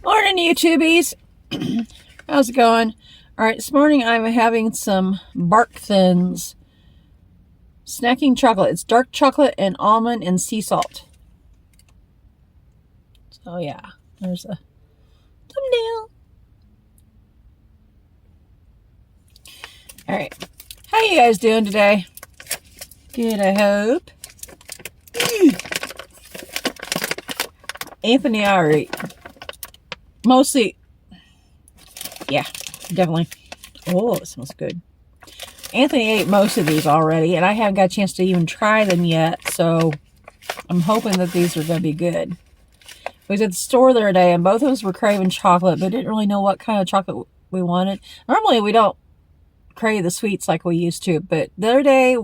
Morning, YouTubies. How's it going? All right, this morning I'm having some Bark Thins snacking chocolate. It's dark chocolate and almond and sea salt. So yeah, there's a thumbnail. All right, how you guys doing today? Good, I hope. Anthony, all right. Mostly, yeah, definitely. Oh, it smells good. Anthony ate most of these already, and I haven't got a chance to even try them yet, so I'm hoping that these are going to be good. We was at the store the other day, and both of us were craving chocolate, but didn't really know what kind of chocolate we wanted. Normally, we don't crave the sweets like we used to, but the other day,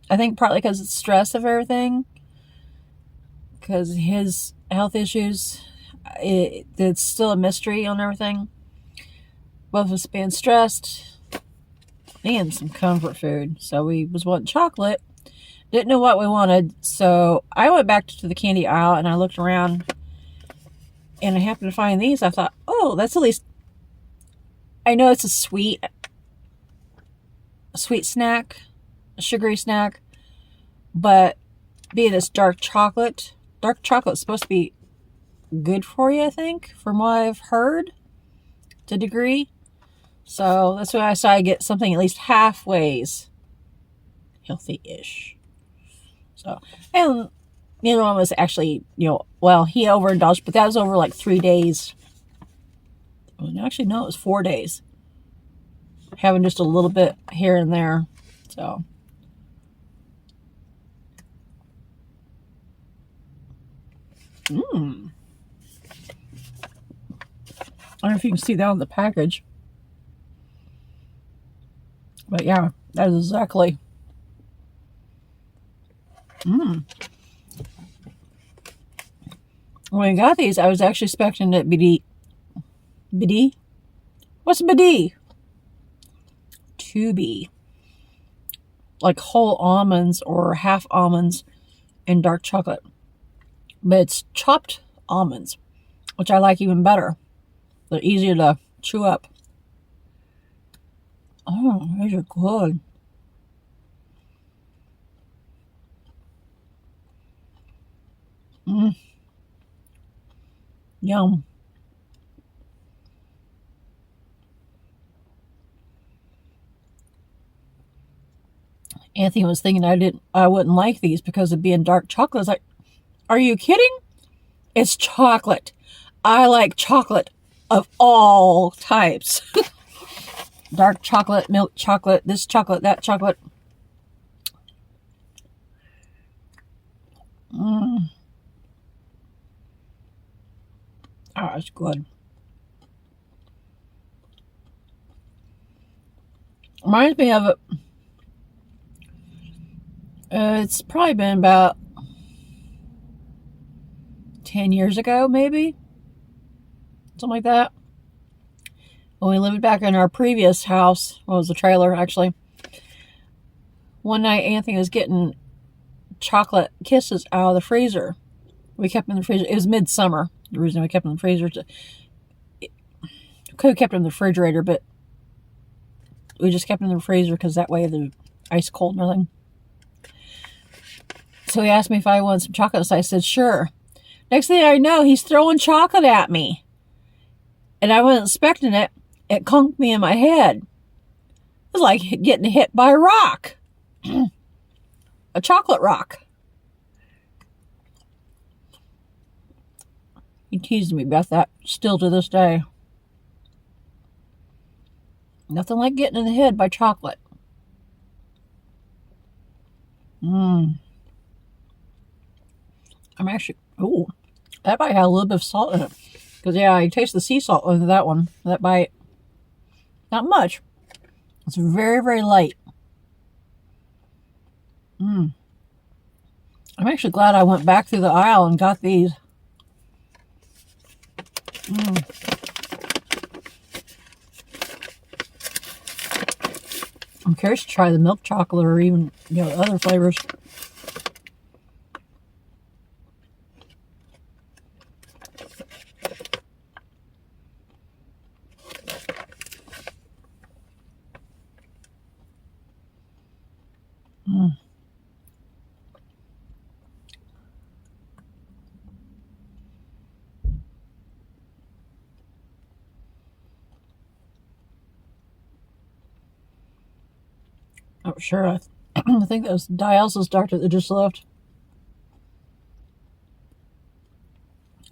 I think partly because of the stress of everything, because his health issues, it's still a mystery on everything. Both of us being stressed and some comfort food. So we was wanting chocolate. Didn't know what we wanted. So I went back to the candy aisle and I looked around and I happened to find these. I thought, oh, that's at least, I know it's a sweet snack, a sugary snack, but being it's dark chocolate is supposed to be good for you, I think, from what I've heard to a degree. So that's why I decided to get something at least halfways healthy-ish. So, and the other one was actually, well, he overindulged, but that was over like 3 days. Well, actually, no, it was 4 days. Having just a little bit here and there. So, I don't know if you can see that on the package. But yeah, that is exactly. When I got these, I was actually expecting it biddy? What's biddy? To be like whole almonds or half almonds and dark chocolate. But it's chopped almonds, which I like even better. They're easier to chew up. Oh, these are good. Yum. Anthony was thinking I wouldn't like these because of being dark chocolate. I was like, are you kidding? It's chocolate. I like chocolate of all types. Dark chocolate, milk chocolate, this chocolate, that chocolate. Oh, it's good. Reminds me of it. It's probably been about 10 years ago, maybe. Something like that. When we lived back in our previous house, well, it was a trailer, actually. One night, Anthony was getting chocolate kisses out of the freezer. We kept them in the freezer. It was midsummer. The reason we kept them in the freezer. Could have kept them in the refrigerator, but we just kept them in the freezer because that way the ice cold and everything. So he asked me if I wanted some chocolate, so I said, sure. Next thing I know, he's throwing chocolate at me. And I wasn't expecting it. It conked me in my head. It was like getting hit by a rock. A chocolate rock. He teased me about that still to this day. Nothing like getting in the head by chocolate. I'm actually, that bite had a little bit of salt in it. Because, yeah, I taste the sea salt in that one. That bite. Not much. It's very, very light. I'm actually glad I went back through the aisle and got these. I'm curious to try the milk chocolate or even, other flavors. Oh, sure. I think that was dialysis doctor that just left.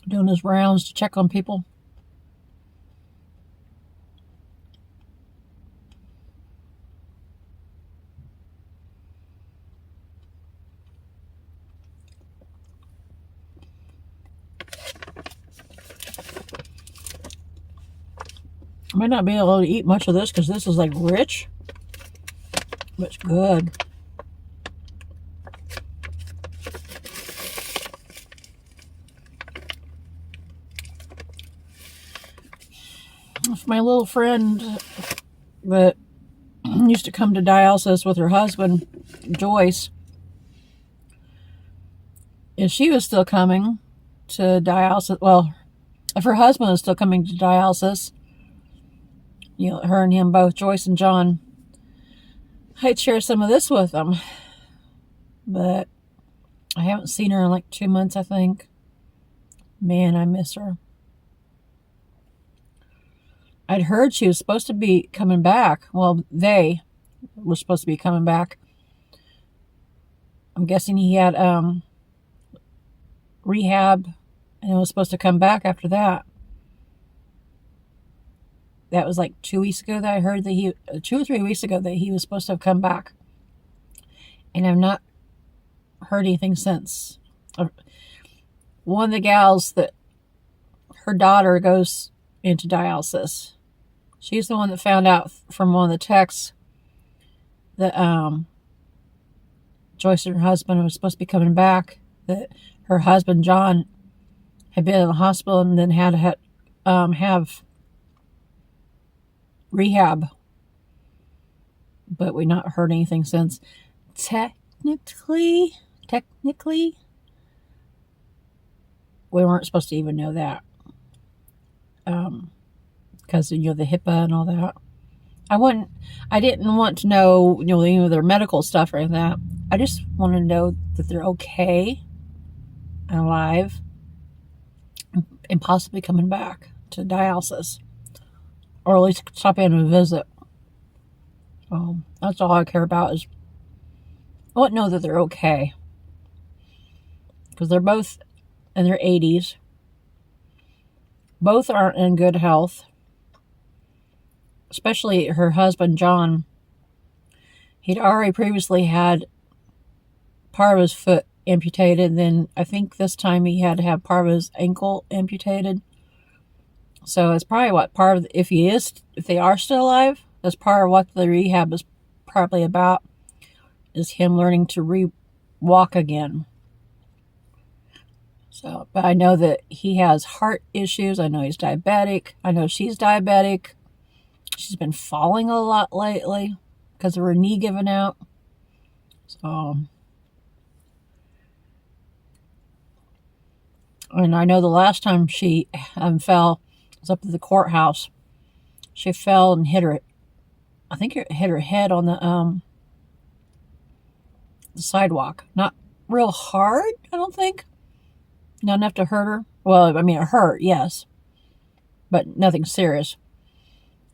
Doing his rounds to check on people. I might not be able to eat much of this because this is like rich, but it's good. My little friend that used to come to dialysis with her husband, Joyce, if she was still coming to dialysis, well, if her husband was still coming to dialysis, you know, her and him both, Joyce and John, I'd share some of this with them. But I haven't seen her in like 2 months, I think. Man, I miss her. I'd heard she was supposed to be coming back. Well, they were supposed to be coming back. I'm guessing he had rehab and was supposed to come back after that. That was like 2 weeks ago that I heard that 2 or 3 weeks ago that he was supposed to have come back. And I've not heard anything since. One of the gals that her daughter goes into dialysis. She's the one that found out from one of the texts that Joyce and her husband was supposed to be coming back. That her husband, John, had been in the hospital and then had to have rehab. But we've not heard anything since. Technically, we weren't supposed to even know that. Because, you know, the HIPAA and all that. I didn't want to know, you know, any of their medical stuff or anything like that. I just want to know that they're okay and alive and possibly coming back to dialysis. Or at least stop in and visit. So that's all I care about is I want to know that they're okay. Because they're both in their 80s. Both aren't in good health. Especially her husband, John. He'd already previously had part of his foot amputated. Then I think this time he had to have part of his ankle amputated. So it's probably what part of, if they are still alive, that's part of what the rehab is probably about, is him learning to walk again. So, but I know that he has heart issues. I know he's diabetic. I know she's diabetic. She's been falling a lot lately because of her knee giving out. So, and I know the last time she fell was up at the courthouse. She fell and hit her head on the sidewalk. Not real hard, I don't think. Not enough to hurt her. Well, I mean, it hurt, yes. But nothing serious.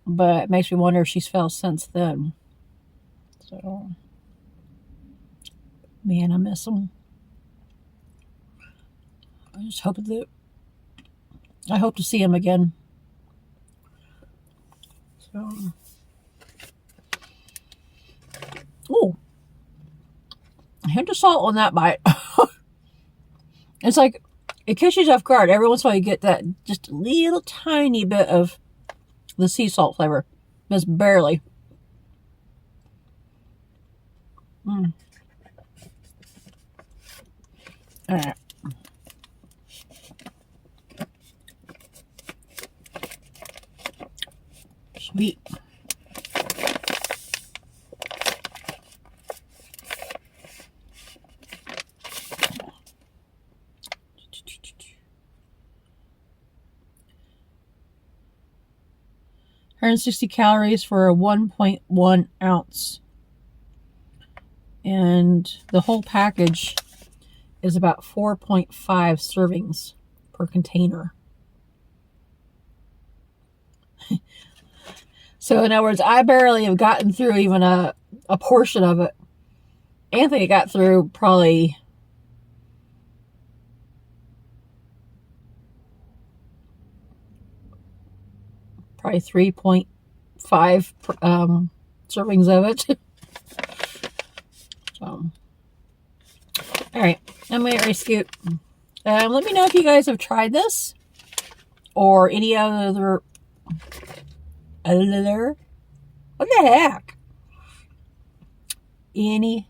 But it makes me wonder if she's fell since then. So, man, I miss them. I just hope I hope to see him again. So, oh, a hint of salt on that bite. It's like, it catches you off guard. Every once in a while you get that just a little tiny bit of the sea salt flavor. Just barely. All right. Sweet. Hundred 160 calories for a 1.1 ounce. And the whole package is about 4.5 servings per container. So in other words, I barely have gotten through even a a portion of it. Anthony got through probably 3.5 servings of it. So, all right, I'm going to rescoot. Let me know if you guys have tried this or any other. What the heck? Any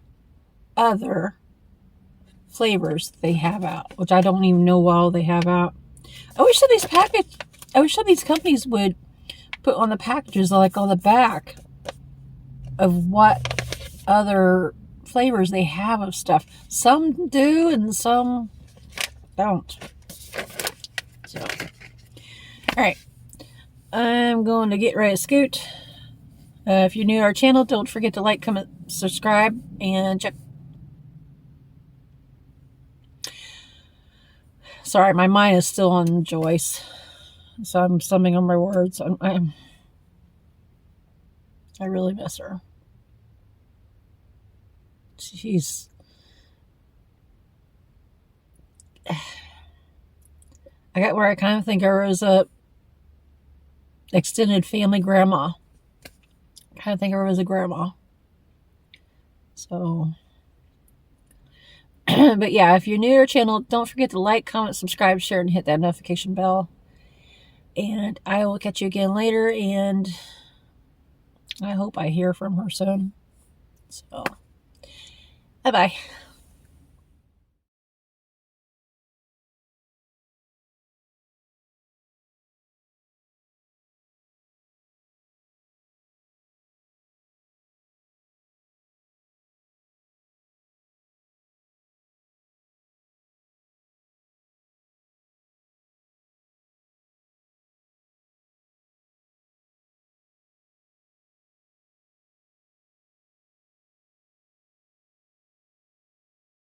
other flavors they have out, which I don't even know why they have out. I wish that these companies would put on the packages, like on the back, of what other flavors they have of stuff. Some do and some don't. So, all right, I'm going to get ready to scoot. If you're new to our channel, don't forget to like, comment, subscribe, and check. Sorry, my mind is still on Joyce, so I'm stumbling on my words. I really miss her. I got where I kind of think her as a extended family grandma. I kind of think of her as a grandma. So, but yeah, if you're new to our channel, don't forget to like, comment, subscribe, share, and hit that notification bell. And I will catch you again later, and I hope I hear from her soon. So, bye-bye.